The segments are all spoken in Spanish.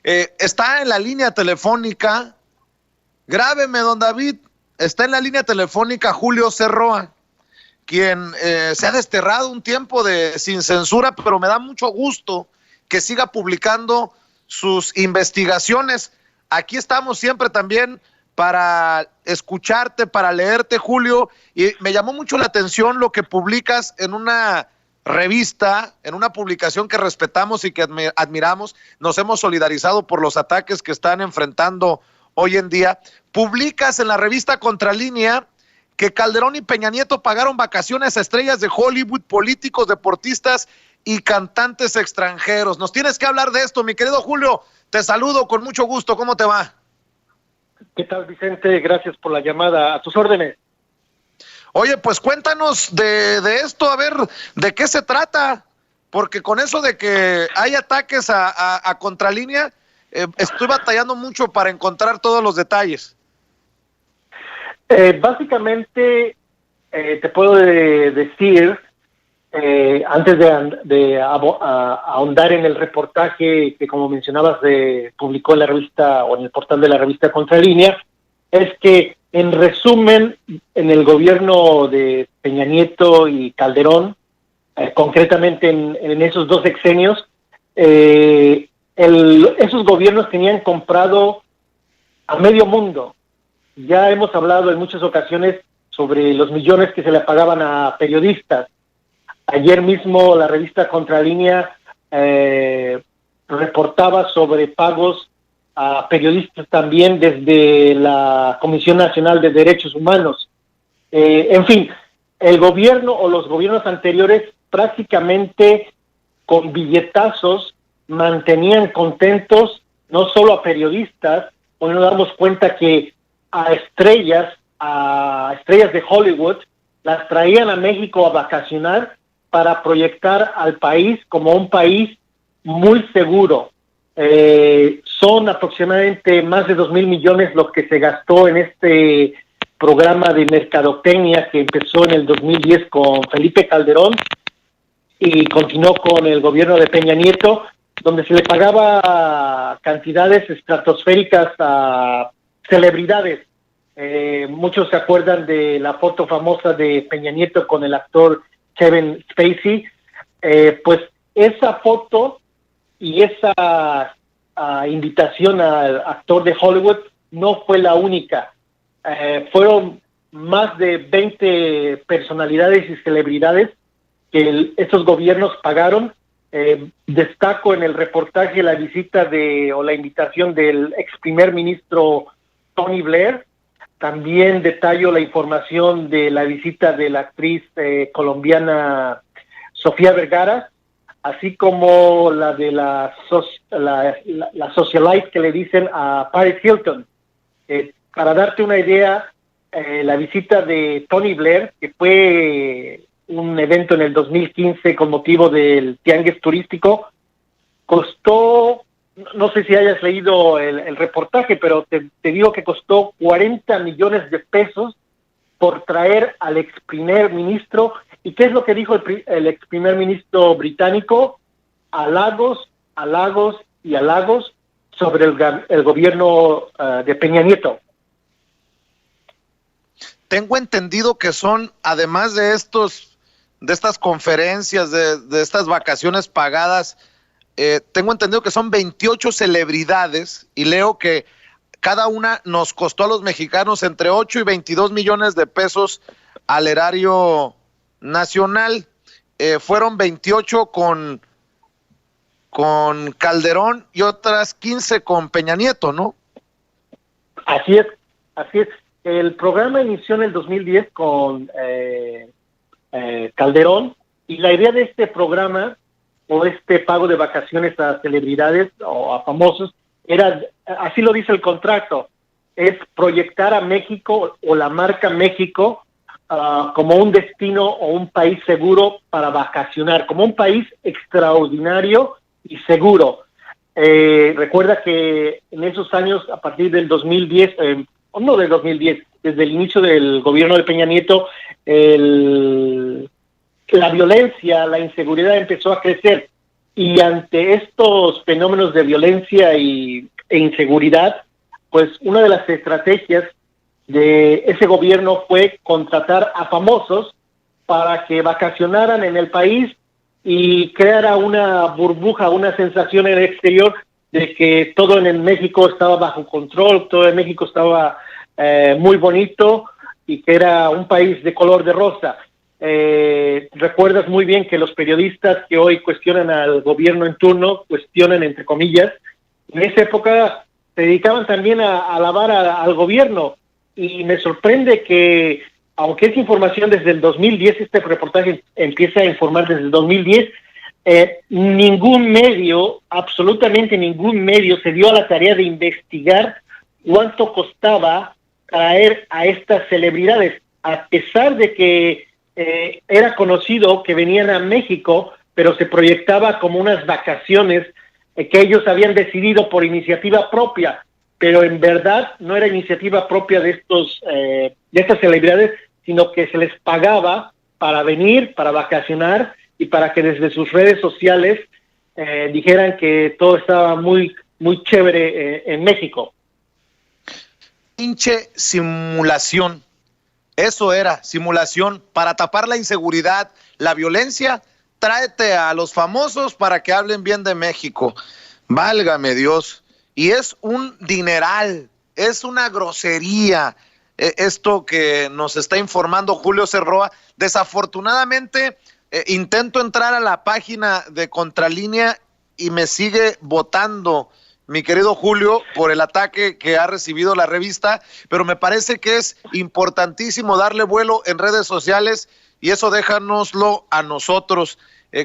Está en la línea telefónica, grábeme, don David, está en la línea telefónica Julio C. Roa, quien se ha desterrado un tiempo sin censura, pero me da mucho gusto que siga publicando sus investigaciones. Aquí estamos siempre también para escucharte, para leerte, Julio, y me llamó mucho la atención lo que publicas en una revista, en una publicación que respetamos y que admiramos. Nos hemos solidarizado por los ataques que están enfrentando hoy en día. Publicas en la revista Contralínea que Calderón y Peña Nieto pagaron vacaciones a estrellas de Hollywood, políticos, deportistas y cantantes extranjeros. Nos tienes que hablar de esto, mi querido Julio. Te saludo con mucho gusto. ¿Cómo te va? ¿Qué tal, Vicente? Gracias por la llamada. A tus órdenes. Oye, pues cuéntanos de esto, a ver, ¿de qué se trata? Porque con eso de que hay ataques a Contralínea, estoy batallando mucho para encontrar todos los detalles. Básicamente, te puedo decir, antes de ahondar en el reportaje que, como mencionabas, publicó en la revista o en el portal de la revista Contralínea, es que, en resumen, en el gobierno de Peña Nieto y Calderón, concretamente en esos dos sexenios, esos gobiernos tenían comprado a medio mundo. Ya hemos hablado en muchas ocasiones sobre los millones que se le pagaban a periodistas. Ayer mismo la revista Contralínea reportaba sobre pagos a periodistas también desde la Comisión Nacional de Derechos Humanos. En fin, el gobierno o los gobiernos anteriores prácticamente con billetazos mantenían contentos no solo a periodistas, hoy nos damos cuenta que a estrellas de Hollywood las traían a México a vacacionar para proyectar al país como un país muy seguro. Son aproximadamente más de 2,000 millones los que se gastó en este programa de mercadotecnia que empezó en el 2010 con Felipe Calderón y continuó con el gobierno de Peña Nieto, donde se le pagaba cantidades estratosféricas a celebridades. Muchos se acuerdan de la foto famosa de Peña Nieto con el actor Kevin Spacey. Pues esa foto y esa invitación al actor de Hollywood no fue la única. Fueron más de 20 personalidades y celebridades que estos gobiernos pagaron. Destaco en el reportaje la visita o la invitación del ex primer ministro Tony Blair. También detallo la información de la visita de la actriz colombiana Sofía Vergara, así como la de la socialite que le dicen a Paris Hilton. Para darte una idea, la visita de Tony Blair, que fue un evento en el 2015 con motivo del tianguis turístico, costó, no sé si hayas leído el reportaje, pero te digo que costó 40 millones de pesos por traer al ex primer ministro. ¿Y qué es lo que dijo el ex primer ministro británico? Halagos, halagos y halagos sobre el gobierno de Peña Nieto. Tengo entendido que son, además de estas conferencias, de estas vacaciones pagadas, tengo entendido que son 28 celebridades, y leo que cada una nos costó a los mexicanos entre 8 y 22 millones de pesos al erario nacional. Fueron 28 con Calderón y otras 15 con Peña Nieto, ¿no? Así es, así es. El programa inició en el 2010 con Calderón, y la idea de este programa o este pago de vacaciones a celebridades o a famosos era, así lo dice el contrato, es proyectar a México o la marca México como un destino o un país seguro para vacacionar, como un país extraordinario y seguro. Recuerda que en esos años, a partir del 2010, no del 2010, desde el inicio del gobierno de Peña Nieto, la violencia, la inseguridad empezó a crecer. y ante estos fenómenos de violencia e inseguridad, pues una de las estrategias de ese gobierno fue contratar a famosos para que vacacionaran en el país y creara una burbuja, una sensación en el exterior de que todo en México estaba bajo control, todo en México estaba muy bonito y que era un país de color de rosa. Recuerdas muy bien que los periodistas que hoy cuestionan al gobierno en turno, cuestionan entre comillas, en esa época se dedicaban también a alabar al gobierno, y me sorprende que, aunque es información desde el 2010, este reportaje empieza a informar desde el 2010, ningún medio, absolutamente ningún medio, se dio a la tarea de investigar cuánto costaba traer a estas celebridades, a pesar de que era conocido que venían a México, pero se proyectaba como unas vacaciones que ellos habían decidido por iniciativa propia, pero en verdad no era iniciativa propia de estas celebridades, sino que se les pagaba para venir, para vacacionar y para que desde sus redes sociales dijeran que todo estaba muy, muy chévere en México. Pinche simulación. Eso era, simulación para tapar la inseguridad, la violencia. Tráete a los famosos para que hablen bien de México. Válgame Dios. Y es un dineral, es una grosería esto que nos está informando Julio Cerroa. Desafortunadamente, intento entrar a la página de Contralínea y me sigue votando mi querido Julio por el ataque que ha recibido la revista, pero me parece que es importantísimo darle vuelo en redes sociales, y eso déjanoslo a nosotros.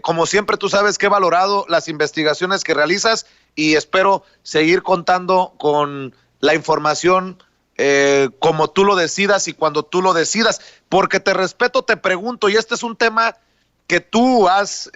Como siempre, tú sabes que he valorado las investigaciones que realizas y espero seguir contando con la información como tú lo decidas y cuando tú lo decidas, porque te respeto, te pregunto, y este es un tema que tú has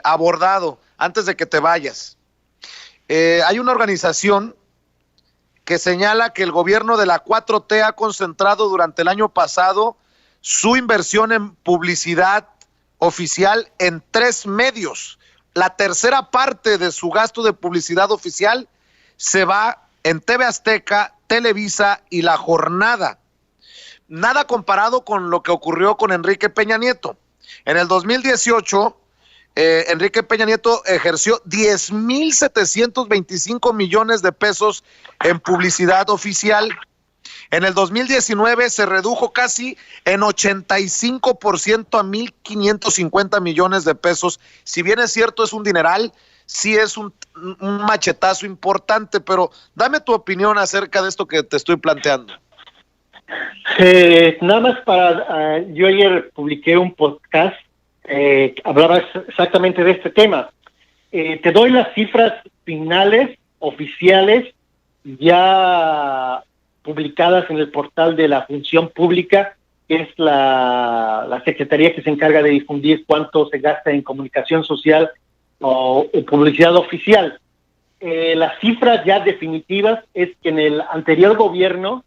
abordado antes de que te vayas. Hay una organización que señala que el gobierno de la 4T ha concentrado durante el año pasado su inversión en publicidad oficial en 3 medios. La tercera parte de su gasto de publicidad oficial se va en TV Azteca, Televisa y La Jornada. Nada comparado con lo que ocurrió con Enrique Peña Nieto. En el 2018, Enrique Peña Nieto ejerció 10,725 millones de pesos en publicidad oficial. En el 2019 se redujo casi en 85% a 1,550 millones de pesos. Si bien es cierto, es un dineral, sí es un machetazo importante, pero dame tu opinión acerca de esto que te estoy planteando. Nada más yo ayer publiqué un podcast, hablaba exactamente de este tema. Te doy las cifras finales, oficiales, ya publicadas en el portal de la Función Pública, que es la secretaría que se encarga de difundir cuánto se gasta en comunicación social o publicidad oficial. Las cifras ya definitivas es que en el anterior gobierno,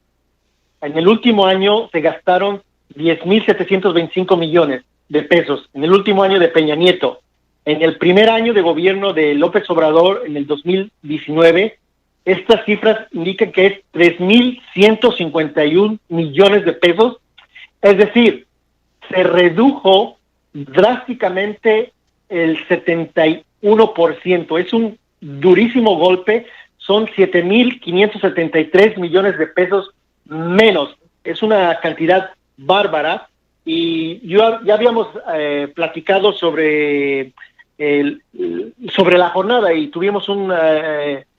en el último año, se gastaron 10,725 millones de pesos, en el último año de Peña Nieto. En el primer año de gobierno de López Obrador, en el 2019, estas cifras indican que es 3,151 millones de pesos, es decir, se redujo drásticamente el 71%. Es un durísimo golpe, son 7,573 millones de pesos menos. Es una cantidad bárbara, y ya habíamos platicado sobre la jornada y tuvimos un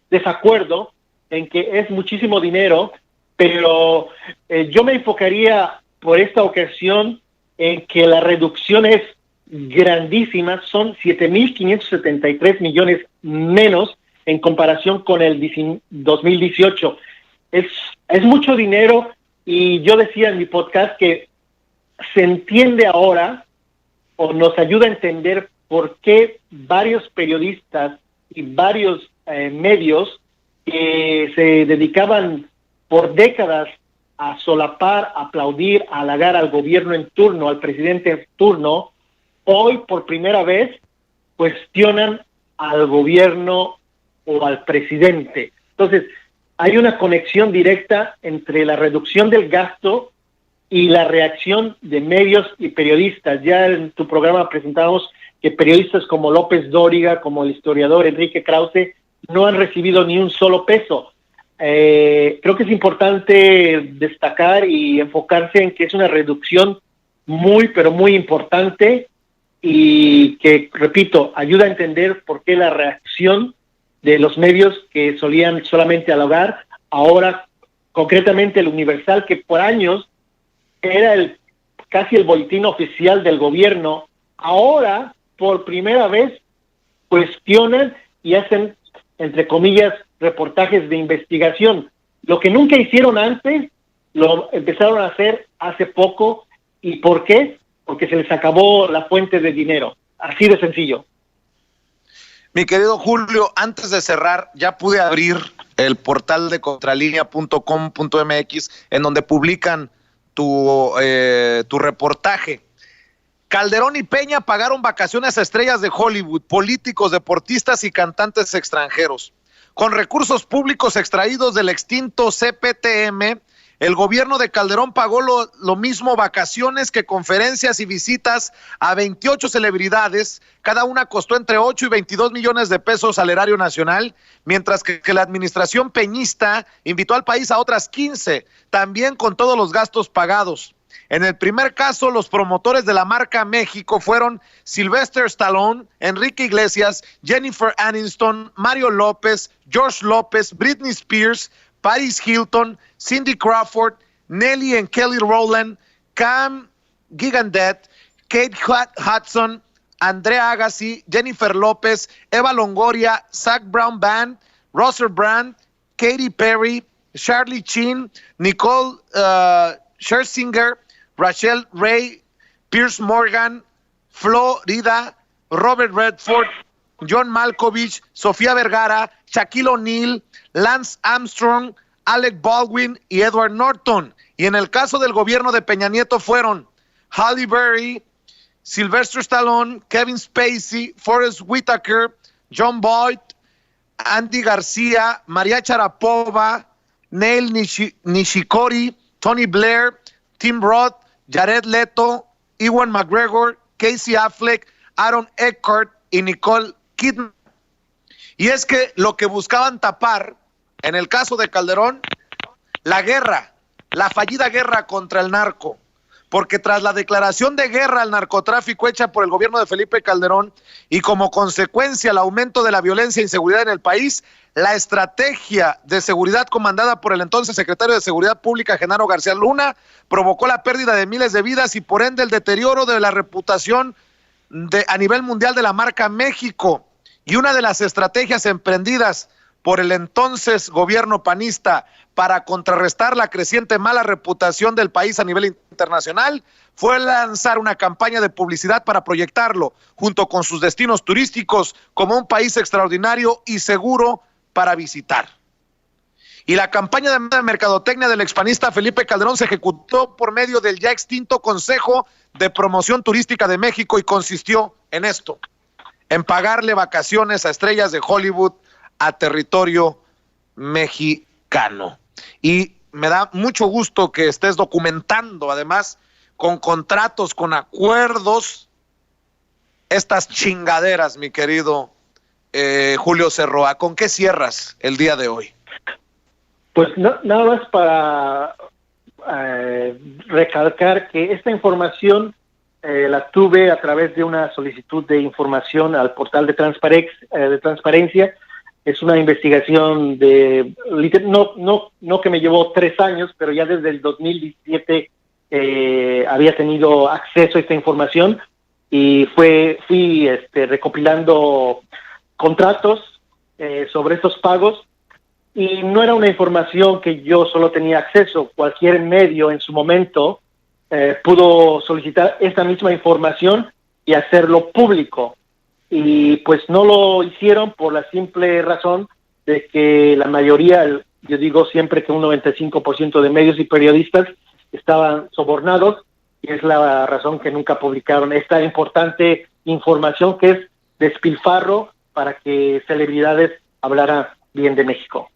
desacuerdo en que es muchísimo dinero, pero yo me enfocaría por esta ocasión en que la reducción es grandísima, son 7,573 millones menos en comparación con el 2018. Es mucho dinero, y yo decía en mi podcast que se entiende ahora, o nos ayuda a entender, por qué varios periodistas y varios medios que se dedicaban por décadas a solapar, a aplaudir, a halagar al gobierno en turno, al presidente en turno, hoy por primera vez cuestionan al gobierno o al presidente. Entonces, hay una conexión directa entre la reducción del gasto y la reacción de medios y periodistas. Ya en tu programa presentábamos que periodistas como López Dóriga, como el historiador Enrique Krause, no han recibido ni un solo peso. Creo que es importante destacar y enfocarse en que es una reducción muy, pero muy importante y que, repito, ayuda a entender por qué la reacción de los medios que solían solamente dialogar, ahora concretamente el Universal, que por años era casi el boletín oficial del gobierno, ahora por primera vez cuestionan y hacen, entre comillas, reportajes de investigación. Lo que nunca hicieron antes, lo empezaron a hacer hace poco. ¿Y por qué? Porque se les acabó la fuente de dinero. Así de sencillo. Mi querido Julio, antes de cerrar, ya pude abrir el portal de contralinea.com.mx en donde publican tu reportaje. Calderón y Peña pagaron vacaciones a estrellas de Hollywood, políticos, deportistas y cantantes extranjeros. Con recursos públicos extraídos del extinto CPTM, el gobierno de Calderón pagó lo mismo vacaciones que conferencias y visitas a 28 celebridades. Cada una costó entre 8 y 22 millones de pesos al erario nacional, mientras que la administración peñista invitó al país a otras 15, también con todos los gastos pagados. En el primer caso, los promotores de la marca México fueron Sylvester Stallone, Enrique Iglesias, Jennifer Aniston, Mario López, George López, Britney Spears, Paris Hilton, Cindy Crawford, Nelly and Kelly Rowland, Cam Gigandet, Kate Hudson, Andrea Agassi, Jennifer López, Eva Longoria, Zach Brown Band, Russell Brand, Katy Perry, Charlie Sheen, Nicole Scherzinger, Rachel Ray, Piers Morgan, Florida, Robert Redford, John Malkovich, Sofía Vergara, Shaquille O'Neal, Lance Armstrong, Alec Baldwin y Edward Norton. Y en el caso del gobierno de Peña Nieto fueron Halle Berry, Sylvester Stallone, Kevin Spacey, Forrest Whitaker, John Boyd, Andy García, María Sharapova, Neil Nishikori, Tony Blair, Tim Roth, Jared Leto, Ewan McGregor, Casey Affleck, Aaron Eckhart y Nicole Kidman. Y es que lo que buscaban tapar, en el caso de Calderón, la guerra, la fallida guerra contra el narco, porque tras la declaración de guerra al narcotráfico hecha por el gobierno de Felipe Calderón y como consecuencia el aumento de la violencia e inseguridad en el país, la estrategia de seguridad comandada por el entonces secretario de Seguridad Pública, Genaro García Luna, provocó la pérdida de miles de vidas y por ende el deterioro de la reputación a nivel mundial de la marca México. Y una de las estrategias emprendidas por el entonces gobierno panista para contrarrestar la creciente mala reputación del país a nivel internacional fue lanzar una campaña de publicidad para proyectarlo, junto con sus destinos turísticos, como un país extraordinario y seguro para visitar. Y la campaña de mercadotecnia del expanista Felipe Calderón se ejecutó por medio del ya extinto Consejo de Promoción Turística de México y consistió en esto, en pagarle vacaciones a estrellas de Hollywood a territorio mexicano. Y me da mucho gusto que estés documentando, además, con contratos, con acuerdos, estas chingaderas, mi querido Julio Cerroa. ¿Con qué cierras el día de hoy? Pues nada más para recalcar que esta información la tuve a través de una solicitud de información al portal de transparencia. Es una investigación no que me llevó 3 años, pero ya desde el 2017 había tenido acceso a esta información y fui recopilando contratos sobre estos pagos, y no era una información que yo solo tenía acceso. Cualquier medio en su momento pudo solicitar esta misma información y hacerlo público, y pues no lo hicieron por la simple razón de que la mayoría, yo digo siempre que un 95% de medios y periodistas estaban sobornados, y es la razón que nunca publicaron esta importante información, que es despilfarro para que celebridades hablaran bien de México.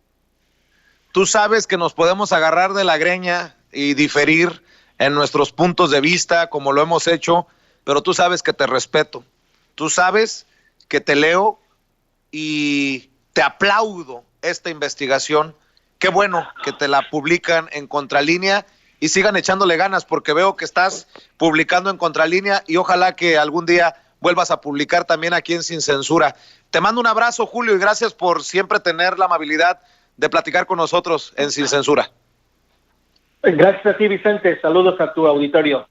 Tú sabes que nos podemos agarrar de la greña y diferir en nuestros puntos de vista, como lo hemos hecho, pero tú sabes que te respeto. Tú sabes que te leo y te aplaudo esta investigación. Qué bueno que te la publican en Contralínea y sigan echándole ganas, porque veo que estás publicando en Contralínea y ojalá que algún día vuelvas a publicar también aquí en Sin Censura. Te mando un abrazo, Julio, y gracias por siempre tener la amabilidad de platicar con nosotros en Sin Censura. Gracias a ti, Vicente. Saludos a tu auditorio.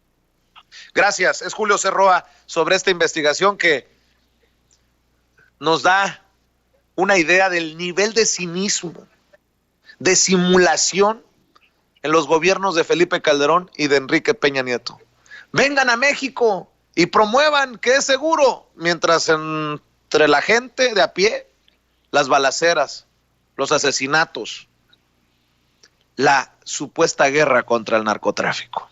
Gracias. Es Julio C. Roa sobre esta investigación que nos da una idea del nivel de cinismo, de simulación en los gobiernos de Felipe Calderón y de Enrique Peña Nieto. Vengan a México y promuevan que es seguro, mientras entre la gente de a pie, las balaceras, los asesinatos, la supuesta guerra contra el narcotráfico.